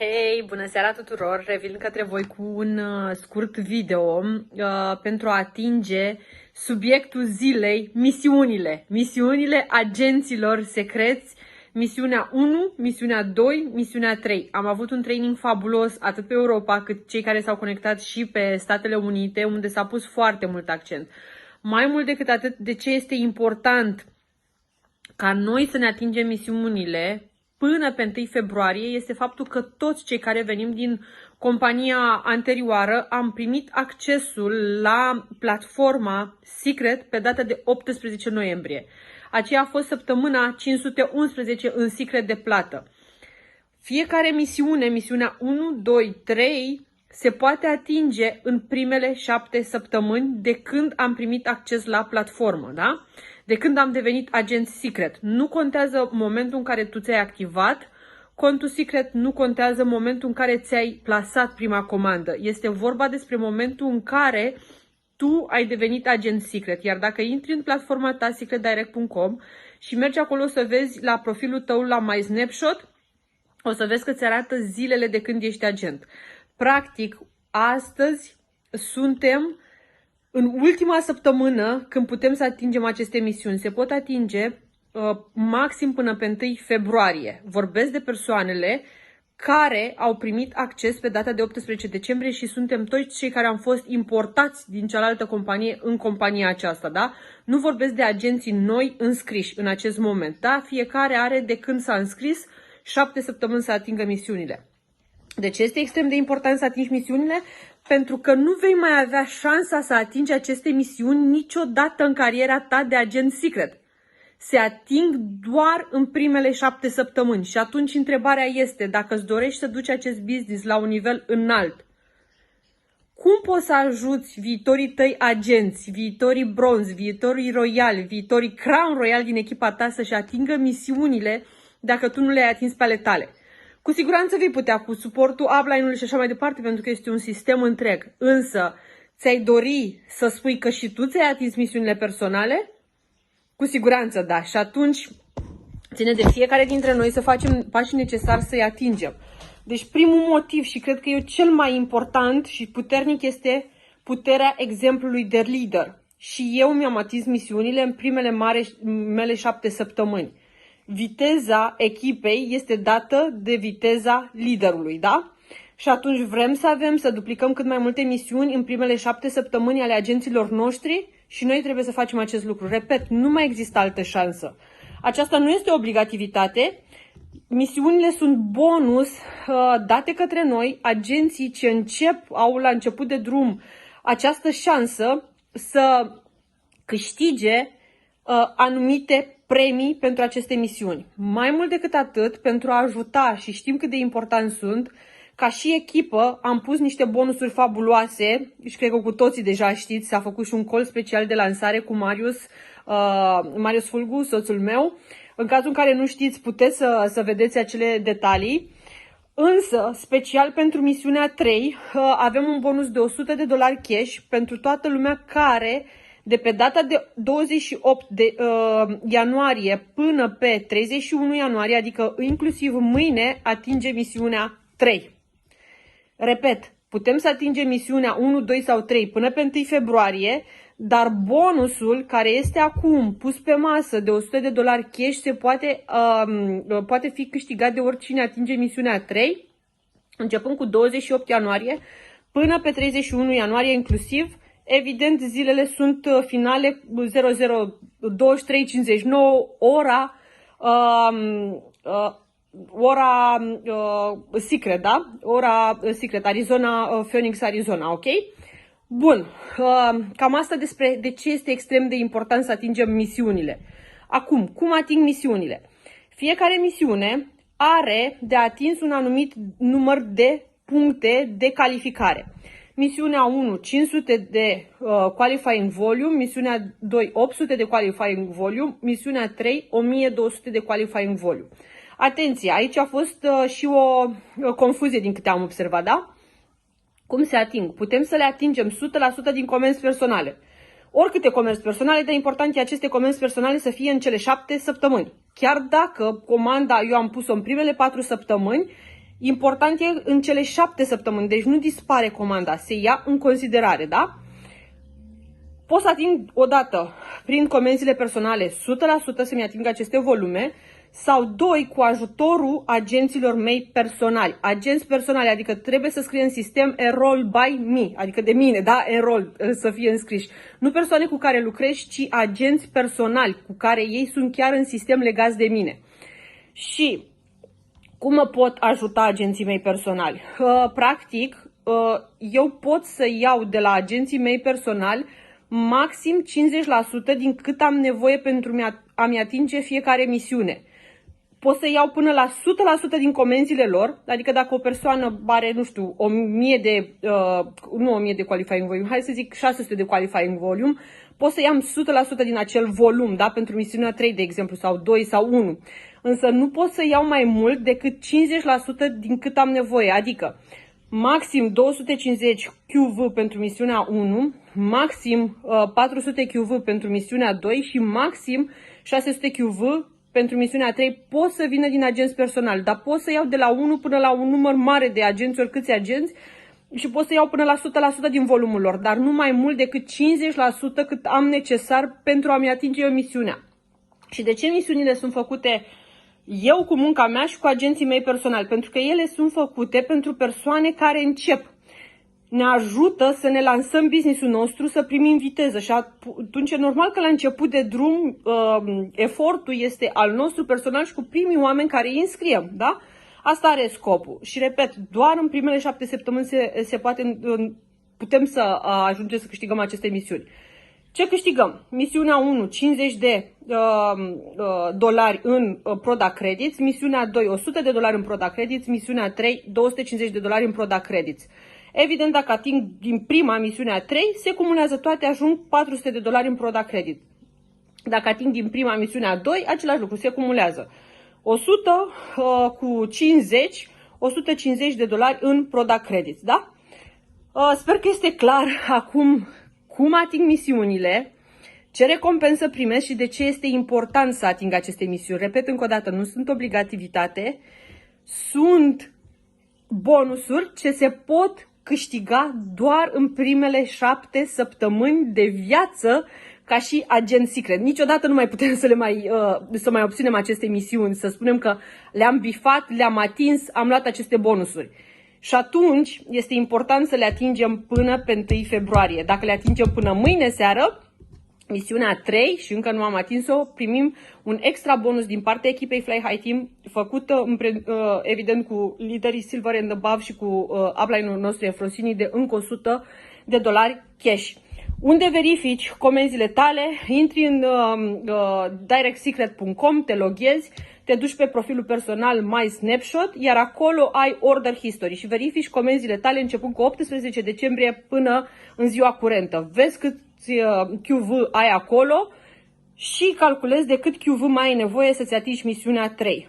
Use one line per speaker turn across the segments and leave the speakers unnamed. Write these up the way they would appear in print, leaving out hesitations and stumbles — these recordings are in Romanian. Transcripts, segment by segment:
Hei, bună seara tuturor! Revin către voi cu un scurt video pentru a atinge subiectul zilei, misiunile. Misiunile agenților secreți, misiunea 1, misiunea 2, misiunea 3. Am avut un training fabulos atât pe Europa cât cei care s-au conectat și pe Statele Unite, unde s-a pus foarte mult accent. Mai mult decât atât, de ce este important ca noi să ne atingem misiunile până pe 1 februarie este faptul că toți cei care venim din compania anterioară am primit accesul la platforma Secret pe data de 18 noiembrie. Aceea a fost săptămâna 511 în Secret de plată. Fiecare misiune, misiunea 1, 2, 3, se poate atinge în primele 7 săptămâni de când am primit acces la platformă, da? De când am devenit agent secret. Nu contează momentul în care tu ți-ai activat contul secret, nu contează momentul în care ți-ai plasat prima comandă. Este vorba despre momentul în care tu ai devenit agent secret. Iar dacă intri în platforma ta secretdirect.com și mergi acolo să vezi la profilul tău la My Snapshot, o să vezi că ți arată zilele de când ești agent. Practic, astăzi suntem în ultima săptămână când putem să atingem aceste misiuni. Se pot atinge maxim până pe 1 februarie. Vorbesc de persoanele care au primit acces pe data de 18 decembrie și suntem toți cei care am fost importați din cealaltă companie în compania aceasta, da? Nu vorbesc de agenții noi înscriși în acest moment, da? Fiecare are de când s-a înscris 7 săptămâni să atingă misiunile. De ce este extrem de important să atingi misiunile? Pentru că nu vei mai avea șansa să atingi aceste misiuni niciodată în cariera ta de agent secret. Se ating doar în primele 7 săptămâni și atunci întrebarea este, dacă îți dorești să duci acest business la un nivel înalt, cum poți să ajuți viitorii tăi agenți, viitorii bronz, viitorii royal, viitorii crown royal din echipa ta să-și atingă misiunile dacă tu nu le-ai atins pe ale tale? Cu siguranță vei putea cu suportul upline-ului și așa mai departe, pentru că este un sistem întreg. Însă, ți-ai dori să spui că și tu ți-ai atins misiunile personale? Cu siguranță da. Și atunci ține de fiecare dintre noi să facem pașii necesari să-i atingem. Deci primul motiv, și cred că e cel mai important și puternic, este puterea exemplului de lider. Și eu mi-am atins misiunile în primele mele 7 săptămâni. Viteza echipei este dată de viteza liderului, da? Și atunci vrem să duplicăm cât mai multe misiuni în primele 7 săptămâni ale agenților noștri și noi trebuie să facem acest lucru. Repet, nu mai există altă șansă. Aceasta nu este obligativitate. Misiunile sunt bonus date către noi, agenții ce au la început de drum această șansă să câștige anumite premii pentru aceste misiuni. Mai mult decât atât, pentru a ajuta, și știm cât de important sunt, ca și echipă am pus niște bonusuri fabuloase și cred că cu toții deja știți, s-a făcut și un call special de lansare cu Marius Fulgu, soțul meu. În cazul în care nu știți, puteți să vedeți acele detalii. Însă, special pentru misiunea 3, avem un bonus de $100 cash pentru toată lumea care de pe data de 28 de ianuarie până pe 31 ianuarie, adică inclusiv mâine, atinge misiunea 3. Repet, putem să atingem misiunea 1, 2 sau 3 până pe 1 februarie, dar bonusul care este acum pus pe masă de $100 cash poate fi câștigat de oricine atinge misiunea 3, începând cu 28 ianuarie până pe 31 ianuarie inclusiv. Evident, zilele sunt finale 00:23:59, ora secret, da? Ora secret, Arizona, Phoenix, Arizona, ok? Bun, cam asta despre de ce este extrem de important să atingem misiunile. Acum, cum ating misiunile? Fiecare misiune are de atins un anumit număr de puncte de calificare. Misiunea 1, 500 de qualifying volume, misiunea 2, 800 de qualifying volume, misiunea 3, 1200 de qualifying volume. Atenție, aici a fost și o confuzie din câte am observat, da? Cum se ating? Putem să le atingem 100% din comenzi personale. Oricâte comenzi personale, dar important e aceste comenzi personale să fie în cele 7 săptămâni. Chiar dacă comanda eu am pus-o în primele 4 săptămâni, Important e în cele 7 săptămâni, deci nu dispare comanda, se ia în considerare, da? Pot să ating odată prin comenzile personale 100% să-mi ating aceste volume sau 2 cu ajutorul agenților mei personali. Agenți personali, adică trebuie să scrie în sistem enroll by me, adică de mine, da? Enroll, să fie înscriși. Nu persoane cu care lucrezi, ci agenți personali cu care ei sunt chiar în sistem legați de mine. Și cum mă pot ajuta agenții mei personali? Practic, eu pot să iau de la agenții mei personali maxim 50% din cât am nevoie pentru a-mi atinge fiecare misiune. Pot să iau până la 100% din comenzile lor, adică dacă o persoană are, nu știu, 1000 de, nu 1000 de qualifying volume, hai să zic 600 de qualifying volume, pot să iau 100% din acel volum, da, pentru misiunea 3, de exemplu, sau 2 sau 1. Însă nu pot să iau mai mult decât 50% din cât am nevoie, adică maxim 250 QV pentru misiunea 1, maxim 400 QV pentru misiunea 2 și maxim 600 QV pentru misiunea 3 pot să vină din agenți personali, dar pot să iau de la 1 până la un număr mare de agenți, oricâți agenți, și pot să iau până la 100% din volumul lor, dar nu mai mult decât 50% cât am necesar pentru a-mi atinge eu misiunea. Și de ce misiunile sunt făcute eu cu munca mea și cu agenții mei personali? Pentru că ele sunt făcute pentru persoane care încep. Ne ajută să ne lansăm business-ul nostru, să primim viteză și atunci e normal că la început de drum efortul este al nostru personal și cu primii oameni care îi înscriem, da? Asta are scopul. Și repet, doar în primele 7 săptămâni putem să ajungem să câștigăm aceste misiuni. Ce câștigăm? Misiunea 1, 50 de dolari în Product Credits, misiunea 2, 100 de dolari în Product Credits, misiunea 3, 250 de dolari în Product Credits. Evident, dacă ating din prima misiunea 3, se cumulează toate, ajung 400 de dolari în Product Credit. Dacă ating din prima misiunea 2, același lucru, se cumulează. 100 cu 50, 150 de dolari în Product Credits, da? Sper că este clar acum cum ating misiunile, ce recompensă primesc și de ce este important să ating aceste misiuni. Repet încă o dată, nu sunt obligativitate, sunt bonusuri ce se pot câștiga doar în primele 7 săptămâni de viață ca și agent secret. Niciodată nu mai putem să mai obținem aceste misiuni, să spunem că le-am bifat, le-am atins, am luat aceste bonusuri. Și atunci este important să le atingem până pe 1 februarie. Dacă le atingem până mâine seară, misiunea 3 și încă nu am atins-o, primim un extra bonus din partea echipei Fly High Team, făcută evident cu liderii Silver and Above și cu upline-ul nostru Efrosini de încă 100 de dolari cash. Unde verifici comenzile tale? Intri în directsecret.com, te loghezi, te duci pe profilul personal My Snapshot, iar acolo ai Order History și verifici comenzile tale începând cu 18 decembrie până în ziua curentă. Vezi câți QV ai acolo și calculezi de cât QV mai ai nevoie să-ți atingi misiunea 3.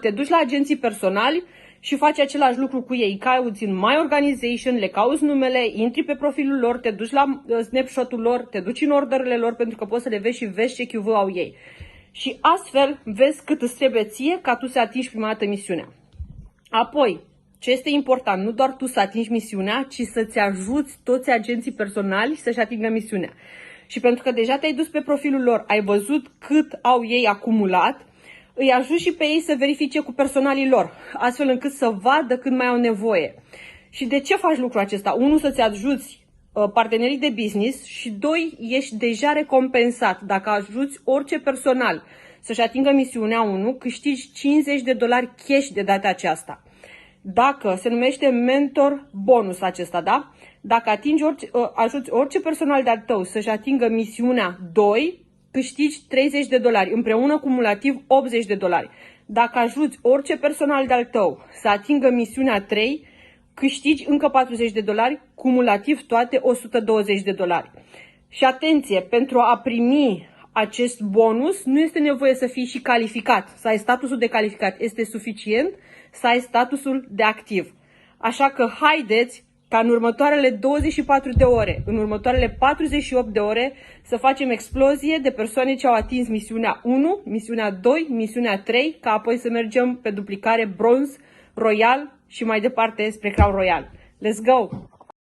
Te duci la agenții personali și faci același lucru cu ei. Cauți în My Organization, le cauți numele, intri pe profilul lor, te duci la snapshot-ul lor, te duci în orderele lor pentru că poți să le vezi și vezi ce QV au ei. Și astfel vezi cât îți trebuie ție ca tu să atingi prima dată misiunea. Apoi, ce este important, nu doar tu să atingi misiunea, ci să-ți ajuți toți agenții personali să-și atingă misiunea. Și pentru că deja te-ai dus pe profilul lor, ai văzut cât au ei acumulat, îi ajuți și pe ei să verifice cu personalii lor, astfel încât să vadă cât mai au nevoie. Și de ce faci lucrul acesta? 1, să-ți ajuți partenerii de business și 2, ești deja recompensat. Dacă ajuți orice personal să-și atingă misiunea 1, câștigi 50 de dolari cash de data aceasta. Dacă se numește mentor bonus acesta, da? Dacă ajuți orice personal de-al tău să-și atingă misiunea 2, câștigi 30 de dolari, împreună cumulativ 80 de dolari. Dacă ajuți orice personal de-al tău să atingă misiunea 3, câștigi încă 40 de dolari, cumulativ toate 120 de dolari. Și atenție, pentru a primi acest bonus nu este nevoie să fii și calificat, să ai statusul de calificat, este suficient să ai statusul de activ. Așa că haideți ca în următoarele 24 de ore, în următoarele 48 de ore, să facem explozie de persoane ce au atins misiunea 1, misiunea 2, misiunea 3, ca apoi să mergem pe duplicare bronz, royal și mai departe spre Crown Royal. Let's go!